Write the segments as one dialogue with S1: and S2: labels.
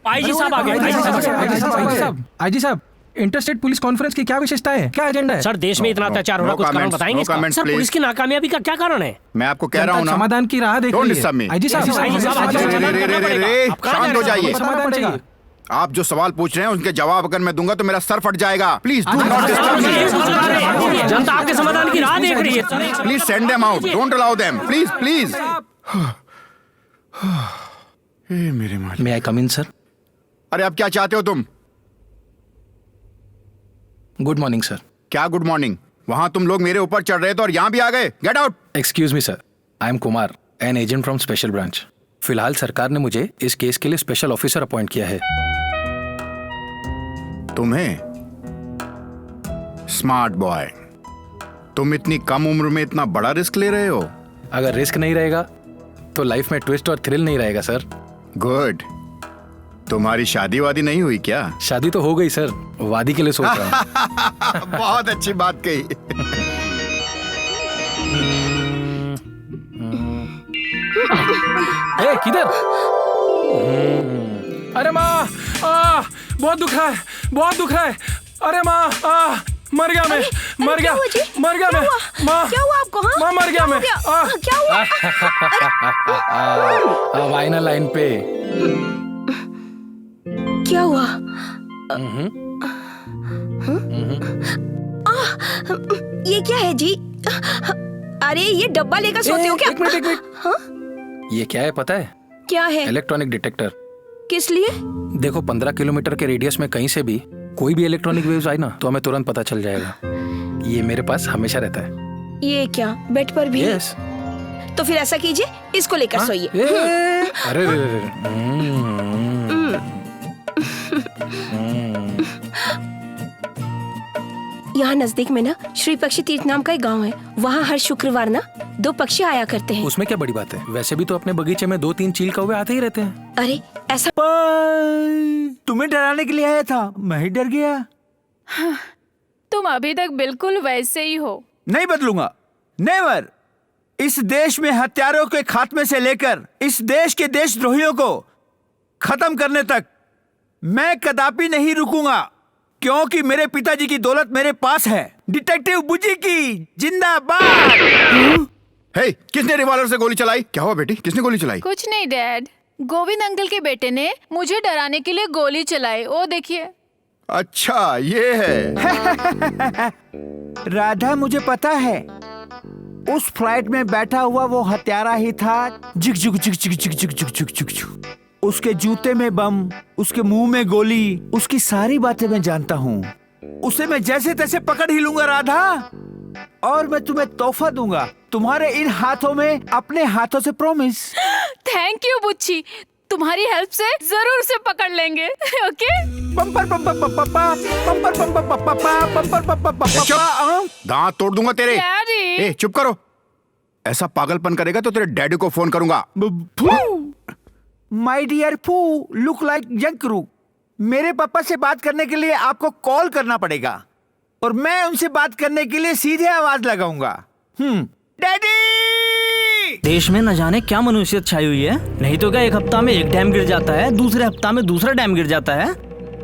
S1: IG साहब आ गए।
S2: IG साहब, इंटरस्टेट पुलिस कॉन्फ्रेंस की क्या विशेषता है, क्या एजेंडा है?
S1: सर देश में इतना अत्याचार हो रहा, कुछ कारण बताएंगे इसका? सर पुलिस की नाकामयाबी का क्या कारण है?
S3: मैं आपको कह रहा हूँ ना,
S2: समाधान की राह देख रही है। आईजी साहब,
S3: शांत हो जाइए। आप जो सवाल पूछ रहे हैं उनके जवाब अगर मैं दूंगा तो मेरा सर फट जाएगा। Please do not disturb me.
S1: जनता आपके समाधान की राह देख रही है।
S3: Please send them out, don't allow them, please please. मेरे मालिक।
S2: मे आई कम इन सर?
S3: अरे अब क्या चाहते हो तुम?
S2: Good morning sir.
S3: क्या गुड मॉर्निंग? वहां तुम लोग मेरे ऊपर चढ़ रहे थे और यहाँ भी आ गए। Get out.
S2: Excuse me sir, I am Kumar, an agent from special branch. फिलहाल सरकार ने मुझे इस केस के लिए स्पेशल ऑफिसर अपॉइंट किया है।
S3: तुम्हें? स्मार्ट बॉय, तुम इतनी कम उम्र में इतना बड़ा रिस्क ले रहे हो।
S2: अगर रिस्क नहीं रहेगा तो लाइफ में ट्विस्ट और थ्रिल नहीं रहेगा सर।
S3: गुड। तुम्हारी शादी वादी नहीं हुई क्या?
S2: शादी तो हो गई सर, वादी के लिए सोच रहा हूँ।
S3: बहुत अच्छी बात कही।
S2: ए, किधर? अरे माँ, बहुत दुख रहा है, बहुत दुख रहा है। अरे माँ, मर गया मैं, मर गया मैं माँ।
S4: क्या हुआ आपको? हाँ?
S2: माँ मर गया मैं।
S4: क्या हुआ?
S2: अब आई ना लाइन पे।
S4: क्या हुआ? ये क्या है जी? अरे ये डब्बा लेकर सोते हो क्या?
S2: एक मिनट।
S4: हाँ?
S2: ये क्या है पता है?
S4: क्या है?
S2: Electronic detector.
S4: किस लिए?
S2: देखो 15 किलोमीटर के रेडियस में कहीं से भी कोई भी इलेक्ट्रॉनिक वेव्स आई ना तो हमें तुरंत पता चल जाएगा। ये मेरे पास हमेशा रहता है।
S4: ये क्या बेड पर भी?
S2: यस।
S4: तो फिर ऐसा कीजिए, इसको लेकर सोइए।
S2: अरे
S4: यहाँ नजदीक में ना श्री पक्षी तीर्थ नाम का एक गांव है। वहाँ हर शुक्रवार ना 2 पक्षी आया करते हैं।
S2: उसमें क्या बड़ी बात है? वैसे भी तो अपने बगीचे में 2-3 चील कौवे आते ही रहते हैं।
S4: अरे ऐसा
S5: तुम्हें डराने के लिए आया था, मैं ही डर गया।
S6: हाँ, तुम अभी तक बिल्कुल वैसे ही हो।
S5: नहीं बदलूंगा, नेवर। इस देश में हत्यारों के खात्मे से लेकर इस देश के देशद्रोहियों को खत्म करने तक मैं कदापि नहीं रुकूंगा, क्योंकि मेरे पिताजी की दौलत मेरे पास है। डिटेक्टिव बुजी की जिंदाबाद।
S3: हे, किसने रिवॉल्वर से गोली चलाई? क्या हुआ बेटी, किसने गोली चलाई?
S6: कुछ नहीं डैड, गोविंद अंकल के बेटे ने मुझे डराने के लिए गोली चलाई। ओ देखिए।
S3: अच्छा ये है।
S5: राधा, मुझे पता है उस फ्लाइट में बैठा हुआ वो हत्यारा ही था। जिक जिक जिक जिक जिक जिक जिक जिक जिक जिक। उसके जूते में बम, उसके मुंह में गोली, उसकी सारी बातें मैं जानता हूँ। उसे मैं जैसे तैसे पकड़ ही लूंगा राधा, और मैं तुम्हें तोहफा दूंगा तुम्हारे इन हाथों में, अपने हाथों से, प्रॉमिस।
S6: थैंक यू बुच्ची, तुम्हारी हेल्प से जरूर उसे पकड़ लेंगे। ओके?
S3: दांत तोड़ दूंगा तेरे।
S6: डैडी।
S3: ए, चुप करो। ऐसा पागलपन करेगा तो तेरे डैडी को फोन करूंगा।
S5: माय डियर फू, लुक लाइक जंकरू। मेरे पापा से बात करने के लिए आपको कॉल करना पड़ेगा और मैं उनसे बात करने के लिए सीधे आवाज लगाऊंगा। डैडी!
S7: देश में न जाने क्या मनुष्यत छाई हुई है। नहीं तो क्या एक हफ्ता में एक डैम गिर जाता है, दूसरे हफ्ता में दूसरा डैम गिर जाता है।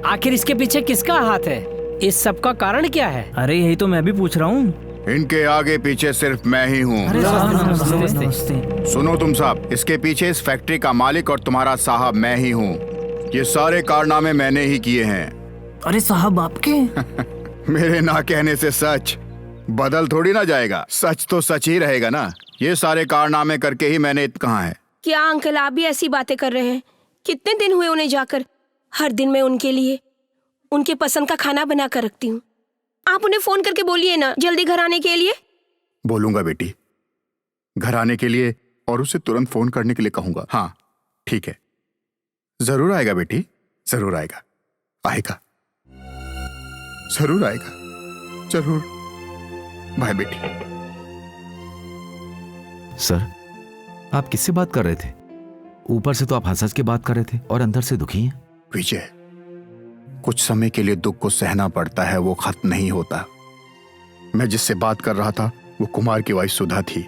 S1: आखिर इसके पीछे किसका हाथ है? इस सब का कारण क्या है?
S7: अरे यही तो मैं भी पूछ रहा हूँ।
S3: इनके आगे पीछे सिर्फ मैं ही हूँ। सुनो तुम सब, इसके पीछे इस फैक्ट्री का मालिक और तुम्हारा साहब मैं ही हूँ। ये सारे कारनामे मैंने ही किए हैं।
S7: अरे साहब आपके?
S3: मेरे ना कहने से सच बदल थोड़ी ना जाएगा। सच तो सच ही रहेगा ना। ये सारे कारनामे करके ही मैंने कहा है।
S4: क्या अंकल आप भी ऐसी बातें कर रहे हैं? कितने दिन हुए उन्हें जाकर? हर दिन मैं उनके लिए उनके पसंद का खाना बना कर रखती हूँ। आप उन्हें फोन करके बोलिए ना जल्दी घर आने के लिए।
S3: बोलूंगा बेटी, घर आने के लिए और उसे तुरंत फोन करने के लिए कहूंगा। हाँ ठीक है, जरूर आएगा बेटी, जरूर आएगा, आएगा, जरूर आएगा, जरूर। बाय बेटी।
S8: सर, आप किससे बात कर रहे थे? ऊपर से तो आप हंस हंस के बात कर रहे थे और अंदर से दुखी हैं।
S3: विजय, कुछ समय के लिए दुख को सहना पड़ता है, वो खत्म नहीं होता। मैं जिससे बात कर रहा था वो कुमार की वाइफ सुधा थी।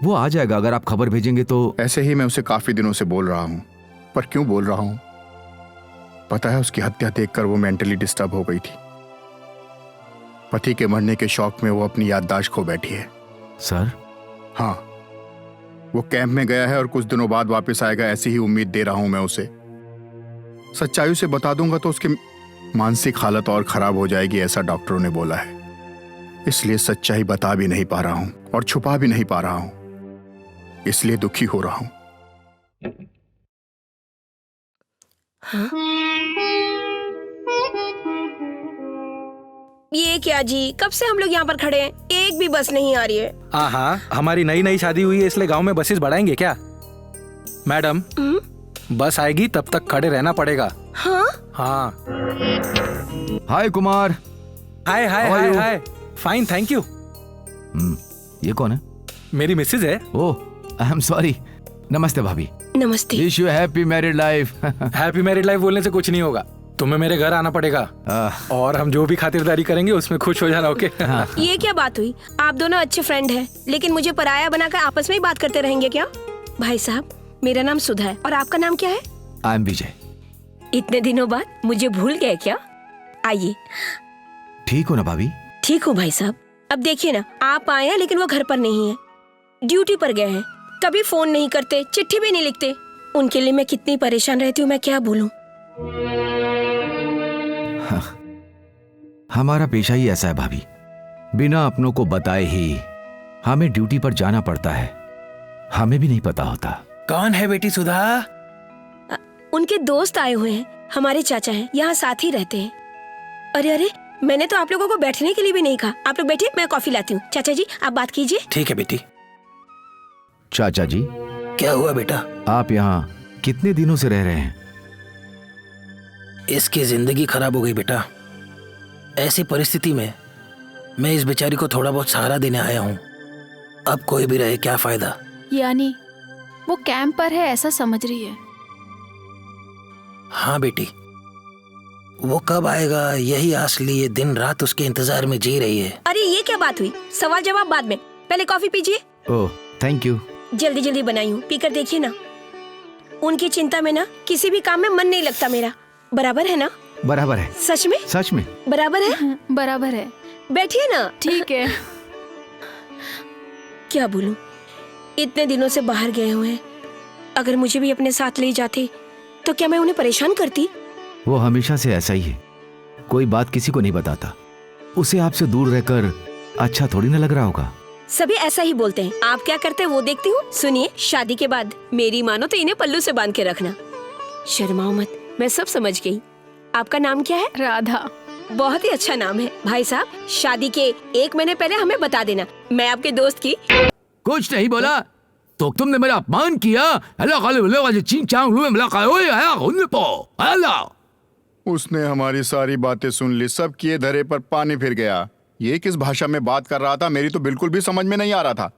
S8: वो आ जाएगा अगर आप खबर भेजेंगे तो।
S3: ऐसे ही मैं उसे काफी दिनों से बोल रहा हूं, पर क्यों बोल रहा हूं पता है, उसकी हत्या देखकर वो मेंटली डिस्टर्ब हो गई थी। पति के मरने के शौक में वो अपनी याददाश्त खो बैठी है।
S8: सर,
S3: हाँ, वो कैंप में गया है और कुछ दिनों बाद वापस आएगा, ऐसी ही उम्मीद दे रहा हूं मैं उसे। सच्चाई उसे बता दूंगा तो उसकी मानसिक हालत और खराब हो जाएगी, ऐसा डॉक्टरों ने बोला है। इसलिए सच्चाई बता भी नहीं पा रहा हूं और छुपा भी नहीं पा रहा हूं, इसलिए दुखी हो रहा हूं।
S4: हाँ? ये क्या जी, कब से हम लोग यहाँ पर खड़े हैं, एक भी बस नहीं आ रही है।
S2: हाँ, हमारी नई नई शादी हुई है इसलिए गांव में बसेस बढ़ाएंगे क्या मैडम? बस आएगी तब तक खड़े रहना पड़ेगा।
S4: हाँ?
S2: हाँ।
S8: हाय कुमार।
S2: हाय हाय
S8: How are
S2: hi
S8: you?
S2: Hi, fine thank you.
S8: ये कौन है?
S2: मेरी मिसेज है।
S8: ओह, आई एम सॉरी। नमस्ते भाभी।
S4: नमस्ते।
S8: Wish you happy married life.
S2: Happy married life बोलने से कुछ नहीं होगा, तुम्हें मेरे घर आना पड़ेगा और हम जो भी खातिरदारी करेंगे उसमें खुश हो जाना। ओके?
S4: ये क्या बात हुई, आप दोनों अच्छे फ्रेंड हैं, लेकिन मुझे पराया बनाकर आपस में ही बात करते रहेंगे क्या? भाई साहब, मेरा नाम सुधा है और आपका नाम क्या है?
S8: आई एम विजय।
S4: इतने दिनों बाद मुझे भूल गए क्या? आइए।
S8: ठीक हो ना भाभी?
S4: ठीक हूँ भाई साहब। अब देखिए ना, आप आए हैं लेकिन वो घर पर नहीं है, ड्यूटी पर गए हैं। कभी फोन नहीं करते, चिट्ठी भी नहीं लिखते। उनके लिए मैं कितनी परेशान रहती हूँ, मैं क्या बोलूँ।
S8: हमारा पेशा ही ऐसा है भाभी, बिना अपनों को बताए ही हमें ड्यूटी पर जाना पड़ता है। हमें भी नहीं पता होता।
S2: कौन है बेटी सुधा?
S4: उनके दोस्त आए हुए हैं, हमारे चाचा हैं, यहाँ साथ ही रहते हैं। अरे अरे, मैंने तो आप लोगों को बैठने के लिए भी नहीं कहा। आप लोग बैठिए, मैं कॉफी लाती हूँ। चाचा जी, आप बात कीजिए।
S2: ठीक है बेटी।
S8: चाचा जी,
S2: क्या हुआ बेटा?
S8: आप यहाँ कितने दिनों से रह रहे हैं?
S9: इसकी जिंदगी खराब हो गई बेटा। ऐसी परिस्थिति में मैं इस बेचारी को थोड़ा बहुत सहारा देने आया हूँ। अब कोई भी रहे क्या फायदा।
S6: यानी वो कैंप पर है ऐसा समझ रही है?
S9: हाँ बेटी, वो कब आएगा यही आस लिए दिन रात उसके इंतजार में जी रही है।
S4: अरे ये क्या बात हुई, सवाल जवाब बाद में, पहले कॉफी पीजिए।
S8: Oh thank you.
S4: जल्दी जल्दी बनाई हूँ, पीकर देखिए ना। उनकी चिंता में ना किसी भी काम में मन नहीं लगता मेरा। बराबर है ना?
S8: बराबर है।
S4: सच में?
S8: सच में
S4: बराबर है?
S6: बराबर है।
S4: बैठिए ना।
S6: ठीक है।
S4: क्या बोलूं, इतने दिनों से बाहर गए हुए हैं। अगर मुझे भी अपने साथ ले जाते तो क्या मैं उन्हें परेशान करती?
S8: वो हमेशा से ऐसा ही है, कोई बात किसी को नहीं बताता। उसे आपसे दूर रहकर अच्छा थोड़ी ना लग रहा होगा।
S4: सभी ऐसा ही बोलते हैं। आप क्या करते हैं वो देखती हूँ। सुनिए, शादी के बाद मेरी मानो तो इन्हें पल्लू से बांध के रखना। शर्माओ मत, मैं सब समझ गई। आपका नाम क्या है?
S6: राधा।
S4: बहुत ही अच्छा नाम है। भाई साहब, शादी के 1 महीने पहले हमें बता देना। मैं आपके दोस्त की।
S8: कुछ नहीं बोला तो तुमने मेरा अपमान किया।
S3: उसने हमारी सारी बातें सुन ली, सब किए धरे पर पानी फिर गया। ये किस भाषा में बात कर रहा था, मेरी तो बिल्कुल भी समझ में नहीं आ रहा था।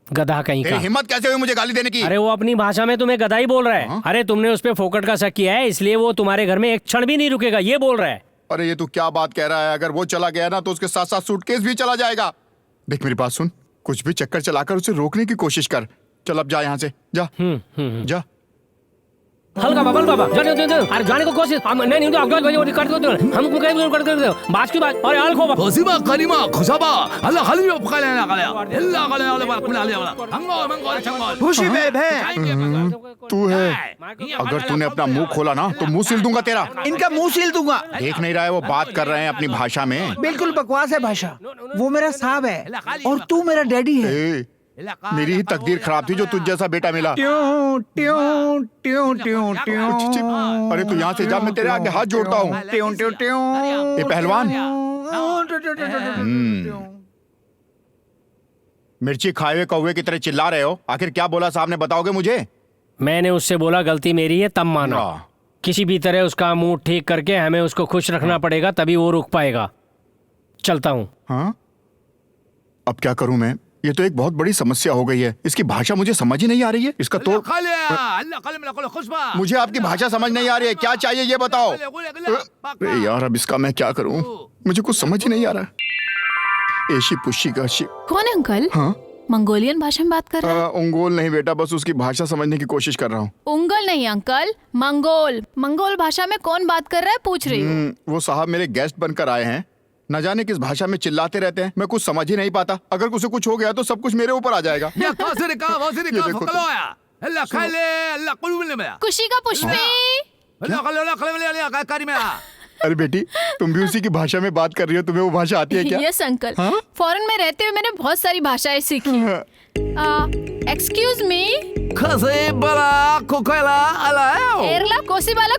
S1: गधा कहीं
S3: तेरी
S1: का।
S3: हिम्मत कैसे हुई मुझे गाली देने की?
S1: अरे वो अपनी भाषा में तुम्हें गधा ही बोल रहा है। अरे तुमने उस पर फोकट का शक किया है, इसलिए वो तुम्हारे घर में एक क्षण भी नहीं रुकेगा, ये बोल रहा है।
S3: अरे ये तू क्या बात कह रहा है? अगर वो चला गया ना तो उसके साथ साथ सूटकेस भी चला जाएगा। देख मेरी बात सुन, कुछ भी चक्कर चलाकर उसे रोकने की कोशिश कर। चल अब जा यहाँ से, जा। जा।
S1: हल्का बाबा जाने दो। अरे जाने को कोशिश नहीं तो अगला कोई कर दो। हम को कहीं कर दो बात की बात। अरे अलखो
S8: खुशिबा करीमा खुशाबा अल्लाह खाली में पकड़ लेना गया अल्लाह गले वाले बात खुला ले वाला हंगो मंगो चंगो
S5: खुशी बेब है।
S3: तू है, अगर तूने अपना मुंह खोला ना तो मुंह सिल दूंगा तेरा।
S5: इनका मुंह सील दूंगा।
S3: देख नहीं रहा है वो बात कर रहे हैं अपनी भाषा में?
S5: बिल्कुल बकवास है भाषा। वो मेरा साहब है और तू मेरा डैडी है।
S3: ए, मेरी ही तकदीर खराब थी जो तुझ जैसा बेटा मिला।
S5: ट्यूं ट्यूं ट्यूं ट्यूं ट्यूं।
S3: अरे तू यहाँ से जा, मैं तेरे आगे हाथ जोड़ता हूँ।
S5: ट्यूं ट्यूं ट्यूं।
S3: ये पहलवान। मिर्ची खाए हुए कौवे की तरह चिल्ला रहे हो, आखिर क्या बोला साहब ने, बताओगे मुझे?
S1: मैंने उससे बोला गलती मेरी है, तब माना। किसी भी तरह उसका मुंह ठीक करके हमें उसको खुश रखना पड़ेगा, तभी वो रुक पाएगा। चलता हूँ।
S3: हाँ, अब क्या करूं मैं? ये तो एक बहुत बड़ी समस्या हो गई है। इसकी भाषा मुझे समझ ही नहीं आ रही है। इसका तो मुझे आपकी भाषा समझ नहीं आ रही है। क्या चाहिए ये बताओ। अरे यार, अब इसका मैं क्या करूं? मुझे कुछ समझ ही नहीं आ रहा। एशी पुशी का
S6: कौन है अंकल?
S3: हाँ,
S6: मंगोलियन भाषा में बात कर रहा है?
S3: उंगोल नहीं बेटा, बस उसकी भाषा समझने की कोशिश कर रहा हूँ।
S6: उंगल नहीं अंकल, मंगोल। मंगोल भाषा में कौन बात कर रहा है पूछ रही हूँ।
S3: वो साहब मेरे गेस्ट बनकर आए हैं, न जाने किस भाषा में चिल्लाते रहते हैं, मैं कुछ समझ ही नहीं पाता। अगर उसे कुछ हो गया तो सब कुछ मेरे ऊपर आ जाएगा। ये देखो तो।
S6: खुशी का पुष्पी।
S3: अरे बेटी, तुम भी उसी की भाषा में बात कर रही हो, तुम्हें वो भाषा आती है क्या?
S6: यस अंकल,
S3: हाँ?
S6: फॉरेन में रहते हुए मैंने बहुत सारी भाषाएं सीखी। एक्सक्यूज मी, एरला कोसीबाला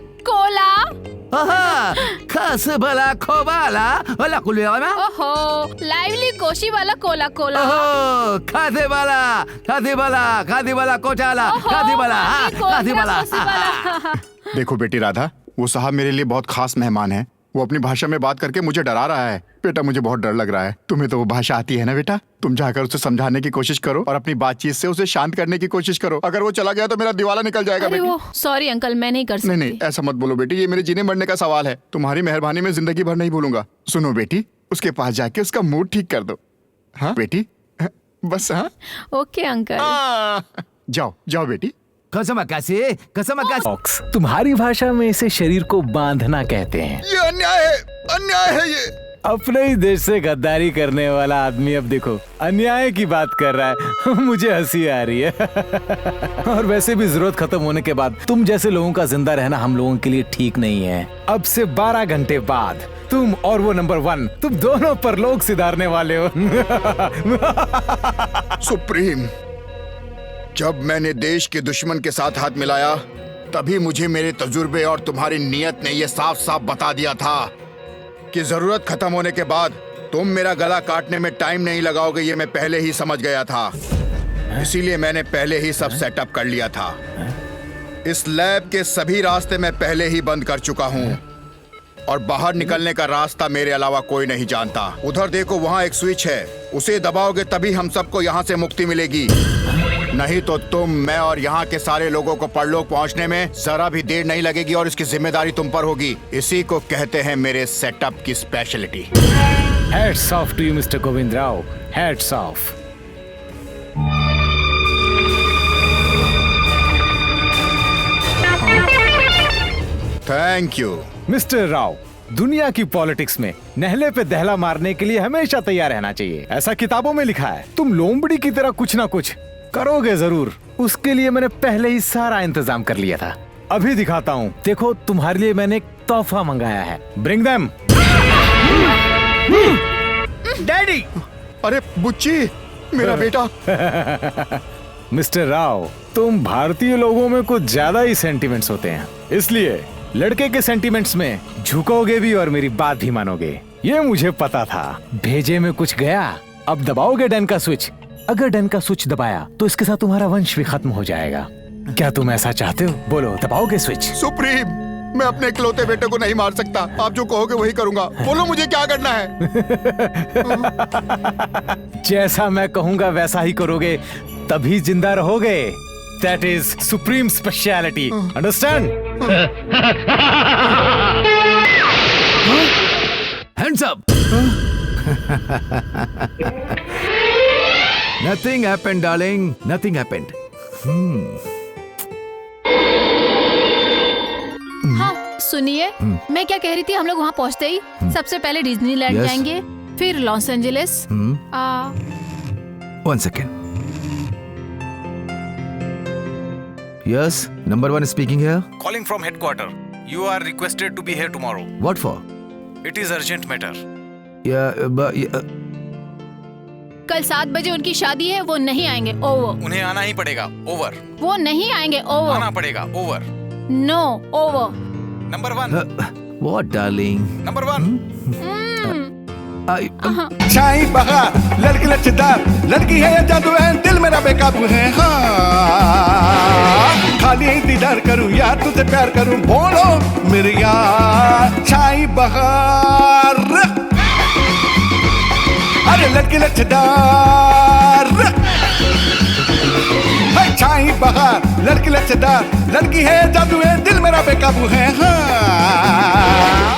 S6: कोला। ओहो, लाइवली कोशीबाला कोला कोला।
S3: देखो बेटी राधा, वो साहब मेरे लिए बहुत खास मेहमान है। वो अपनी भाषा में बात करके मुझे डरा रहा है। बेटा मुझे बहुत डर लग रहा है। तुम्हें तो वो भाषा आती है ना बेटा? तुम जाकर उसे समझाने की कोशिश करो और अपनी बातचीत से उसे शांत करने की कोशिश करो। अगर वो चला गया तो मेरा दिवाला निकल जाएगा बेटी।
S6: सॉरी अंकल, मैं नहीं कर सकती।
S3: नहीं, ऐसा मत बोलो बेटी, ये मेरे जीने मरने का सवाल है। तुम्हारी मेहरबानी में जिंदगी भर नहीं भूलूंगा। सुनो बेटी, उसके पास जाके उसका मूड ठीक कर दो। हाँ बेटी, बस। हाँ
S6: ओके अंकल।
S3: जाओ जाओ बेटी।
S10: ऑक्स, तुम्हारी भाषा में इसे शरीर को बांधना कहते हैं।
S3: ये अन्याय है, अन्याय है ये।
S10: अपने ही देश से गद्दारी करने वाला आदमी अब देखो अन्याय की बात कर रहा है। मुझे हंसी आ रही है। और वैसे भी जरूरत खत्म होने के बाद तुम जैसे लोगों का जिंदा रहना हम लोगों के लिए ठीक नहीं है। अब से 12 घंटे बाद तुम और वो नंबर 1, तुम दोनों परलोक सिधारने वाले हो।
S3: सुप्रीम, जब मैंने देश के दुश्मन के साथ हाथ मिलाया तभी मुझे मेरे तजुर्बे और तुम्हारी नीयत ने यह साफ साफ बता दिया था कि जरूरत खत्म होने के बाद तुम मेरा गला काटने में टाइम नहीं लगाओगे। ये मैं पहले ही समझ गया था, इसीलिए मैंने पहले ही सब सेटअप कर लिया था। इस लैब के सभी रास्ते मैं पहले ही बंद कर चुका हूँ और बाहर निकलने का रास्ता मेरे अलावा कोई नहीं जानता। उधर देखो, वहाँ एक स्विच है, उसे दबाओगे तभी हम सबको यहाँ से मुक्ति मिलेगी। नहीं तो तुम, मैं और यहाँ के सारे लोगों को परलोक पहुँचने में जरा भी देर नहीं लगेगी और इसकी जिम्मेदारी तुम पर होगी। इसी को कहते हैं मेरे सेटअप की speciality.
S10: Hats off to you mister Govind Rao, hats off.
S3: Thank you
S10: mister Rao, दुनिया की पॉलिटिक्स में नहले पे दहला मारने के लिए हमेशा तैयार रहना चाहिए, ऐसा किताबों में लिखा है। तुम लोमड़ी की तरह कुछ ना कुछ करोगे जरूर। उसके लिए मैंने पहले ही सारा इंतजाम कर लिया था। अभी दिखाता हूँ, देखो तुम्हारे लिए मैंने एक तोहफा मंगाया है। Bring them.
S3: डैडी। अरे बुच्ची, मेरा बेटा।
S10: मिस्टर राव, तुम भारतीय लोगों में कुछ ज्यादा ही सेंटिमेंट्स होते हैं, इसलिए लड़के के सेंटिमेंट्स में झुकोगे भी और मेरी बात भी मानोगे। ये मुझे पता था। भेजे में कुछ गया। अब दबाओगे डन का स्विच। अगर डन का स्विच दबाया तो इसके साथ तुम्हारा वंश भी खत्म हो जाएगा। क्या तुम ऐसा चाहते हो? बोलो, दबाओगे स्विच?
S3: सुप्रीम, मैं अपने इकलौते बेटे को नहीं मार सकता। आप जो कहोगे वही करूंगा। बोलो मुझे क्या करना है।
S10: जैसा मैं कहूंगा वैसा ही करोगे, तभी जिंदा रहोगे। That is supreme speciality. Understand?
S8: Hands up! Nothing happened, darling. Nothing happened.
S6: हाँ सुनिए, मैं क्या कह रही थी, हम लोग वहाँ पहुँचते ही सबसे पहले डिज्नीलैंड जाएंगे, फिर Los Angeles.
S8: 1 second. Yes, number 1 speaking here.
S11: Calling from headquarters. You are requested to be here tomorrow.
S8: What for?
S11: It is urgent matter.
S8: Yeah.
S6: कल 7 बजे उनकी शादी है, वो नहीं आएंगे। ओवर।
S11: उन्हें आना ही पड़ेगा। ओवर।
S6: वो नहीं आएंगे। ओवर।
S11: आना पड़ेगा। Over.
S6: No. Over.
S11: Number 1.
S8: What, darling?
S11: Number 1.
S12: शाही बहा, लड़की लचदार, लड़की है या जादू है, दिल मेरा बेकाबू है। हाँ, खाली दीदार करूं या तुझे प्यार करूं, बोलो मेरे यार। शाही बहार, अरे लड़की लचदार, शाही बहार, लड़की लचदार, लड़की है जादू है, दिल मेरा बेकाबू है। हाँ।